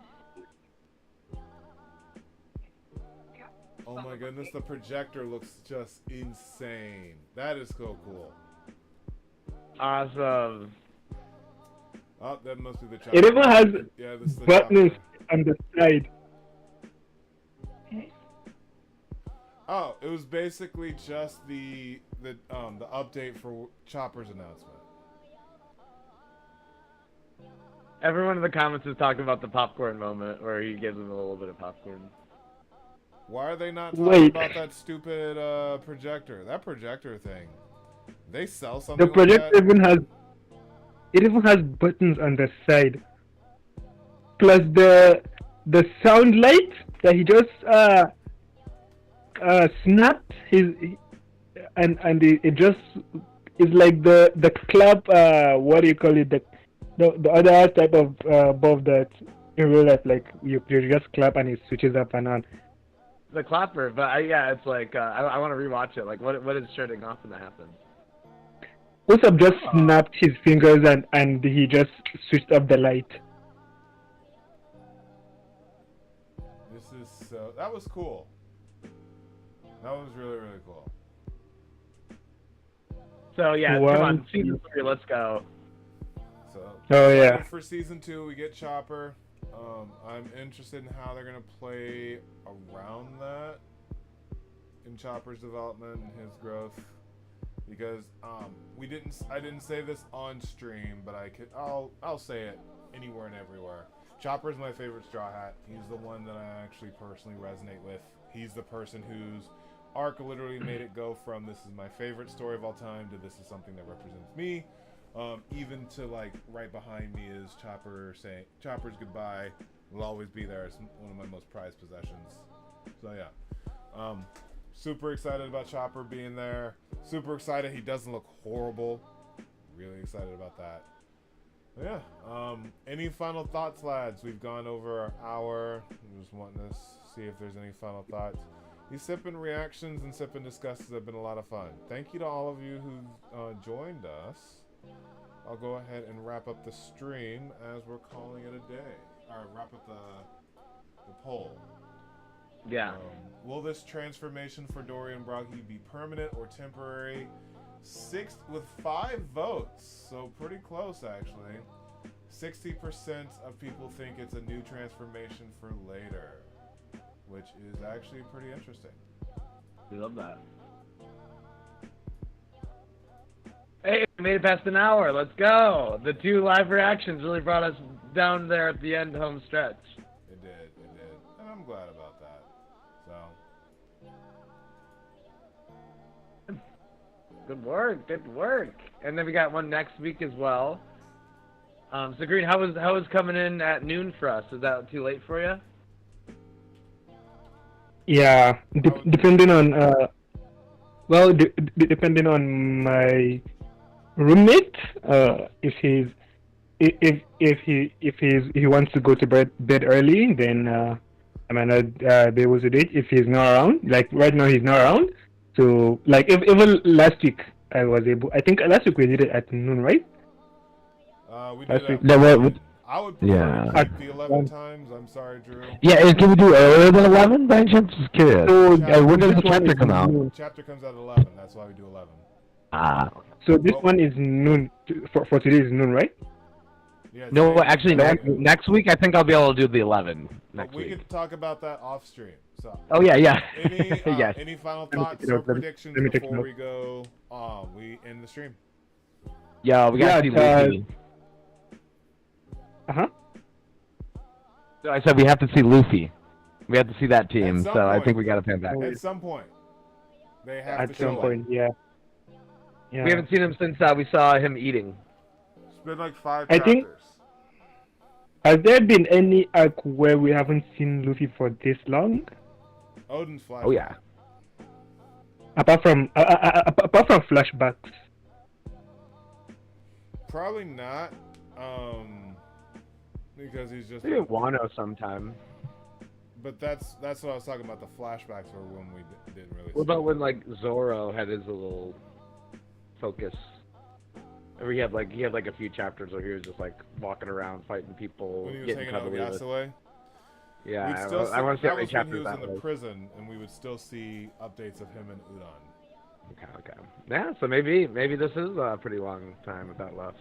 Oh my goodness, the projector looks just insane. That is so cool. Awesome. Oh, that must be the chopper. It even has Yeah, this is the buttons. chopper. on the side. Oh, it was basically just the update for Chopper's announcement. Everyone in the comments is talking about the popcorn moment where he gives him a little bit of popcorn. Why are they not talking Wait. about that stupid projector? That projector thing. They sell The something projector like even has buttons on the side. Plus the sound light that he just snapped and it just is like the clap, what do you call it, the other type of bulb that in real life, like you just clap and it switches up and on. The clapper, but yeah, it's like I want to rewatch it. Like, what is shutting off when that happens? Usopp just snapped his fingers and he just switched up the light. that was cool. That was really, really cool. So yeah, come on, season 3, let's go. So yeah. for season 2 we get Chopper. I'm interested in how they're gonna play around that in Chopper's development and his growth, because I didn't say this on stream, but I'll say it anywhere and everywhere. Chopper's my favorite Straw Hat. He's the one that I actually personally resonate with. He's the person whose arc literally made it go from this is my favorite story of all time to this is something that represents me. Even to like right behind me is Chopper saying Chopper's goodbye will always be there. It's one of my most prized possessions. So yeah, super excited about Chopper being there. Super excited he doesn't look horrible. Really excited about that. But yeah. Any final thoughts, lads? We've gone over our hour. I'm just wanting to see if there's any final thoughts. These sip-in reactions and sip-in discussions have been a lot of fun. Thank you to all of you who joined us. I'll go ahead and wrap up the stream as we're calling it a day. Or wrap up the poll. Yeah. Will this transformation for Dorry and Brogy be permanent or temporary? 6 with 5 votes, so pretty close actually. 60% of people think it's a new transformation for later, which is actually pretty interesting. We love that. Hey, we made it past an hour. Let's go. The 2 live reactions really brought us down there at the end home stretch. It did. And I'm glad about that. So. Good work. And then we got one next week as well. So Green, how was coming in at noon for us? Is that too late for you? Yeah, depending on depending on my roommate, if he wants to go to bed early, then I might not be able to do it. If he's not around, like right now he's not around. So like even last week I was able. I think last week we did it at noon, right? We did it. I would prefer the 11 times. I'm sorry, Drew. Yeah, can we do earlier than 11? By any chance, just curious. So, when does the chapter come out? Chapter comes out at 11. That's why we do 11. So this one is noon. For today is noon, right? Yeah, no, actually, next week I think I'll be able to do the 11 next week. We can talk about that off stream. So. Oh yeah. Any yes. Any final thoughts or predictions before we go? We end the stream. Yeah, we gotta see Luffy. So I said we have to see Luffy. We have to see that team. So I think we gotta pay him back. At some point, they have at to some show point. up. Yeah. We haven't seen him since we saw him eating. It's been like 5 I chapters. think. Has there been any arc where we haven't seen Luffy for this long? Odin's flashback. Oh yeah. Apart from flashbacks. Probably not. Because he's just. Maybe Wano sometime. But that's what I was talking about. The flashbacks were when we didn't really. What about when like Zoro had his little focus? Or he had like a few chapters where he was just like walking around fighting people, when he was getting hanging out with Yasue? Yeah, I want to see how many that chapters was that when he was in was. the prison, and we would still see updates of him and Udon. Okay. Yeah, so maybe this is a pretty long time without left.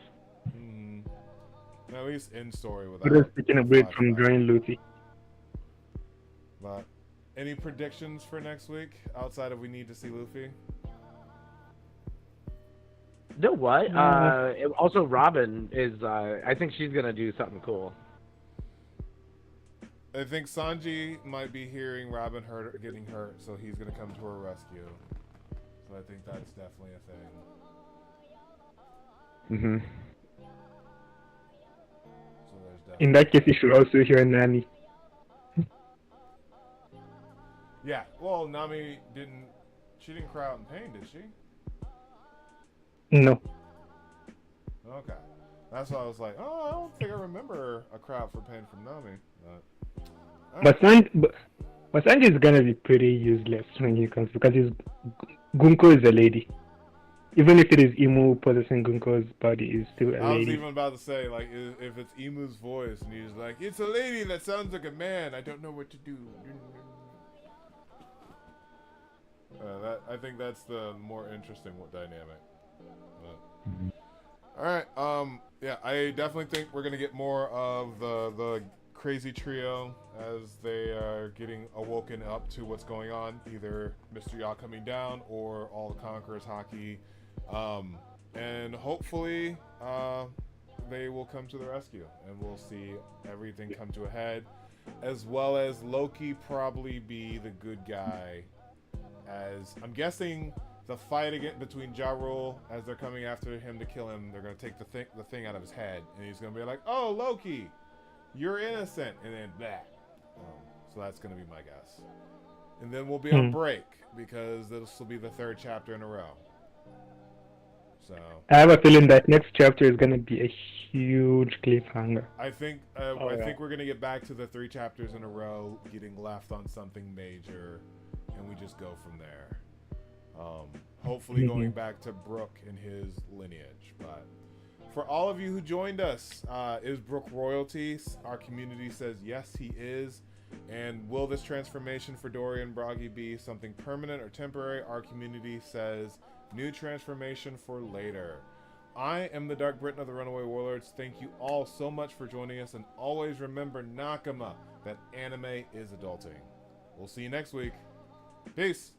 At least in story without. We're just taking a break from drawing Luffy. But any predictions for next week outside of we need to see Luffy? You know what? Also, Robin is. I think she's gonna do something cool. I think Sanji might be hearing Robin getting hurt, so he's gonna come to her rescue. So I think that's definitely a thing. Mhm. So there's definitely... In that case, you should also hear Nami. Yeah, well, Nami she didn't cry out in pain, did she? No. Okay. That's why I was like, oh, I don't think I remember a cry out for pain from Nami. But Sanji is gonna be pretty useless when he comes because Gunko is a lady. Even if it is Imu possessing Gunko's body, is still a lady. I was even about to say, like, if it's Imu's voice and he's like, it's a lady that sounds like a man, I don't know what to do. I think that's the more interesting dynamic. All right. Yeah, I definitely think we're gonna get more of the crazy trio as they are getting awoken up to what's going on. Either Mr. Yaw coming down or all the Conquerors hockey, and hopefully they will come to the rescue and we'll see everything come to a head, as well as Loki probably be the good guy. As I'm guessing the fight between Ja Rule, as they're coming after him to kill him, they're going to take the thing out of his head, and he's going to be like, oh, Loki, you're innocent, and then that. So that's going to be my guess. And then we'll be on break, because this will be the 3rd chapter in a row. So I have a feeling that next chapter is going to be a huge cliffhanger. I think think we're going to get back to the 3 chapters in a row, getting left on something major, and we just go from there. Hopefully going back to Brook and his lineage. But for all of you who joined us, is Brook royalty? Our community says yes, he is. And will this transformation for Dorry and Brogy be something permanent or temporary? Our community says new transformation for later. I am the DarkBriton of the Runaway Warlords. Thank you all so much for joining us, and always remember, Nakama, that anime is adulting. We'll see you next week. Peace.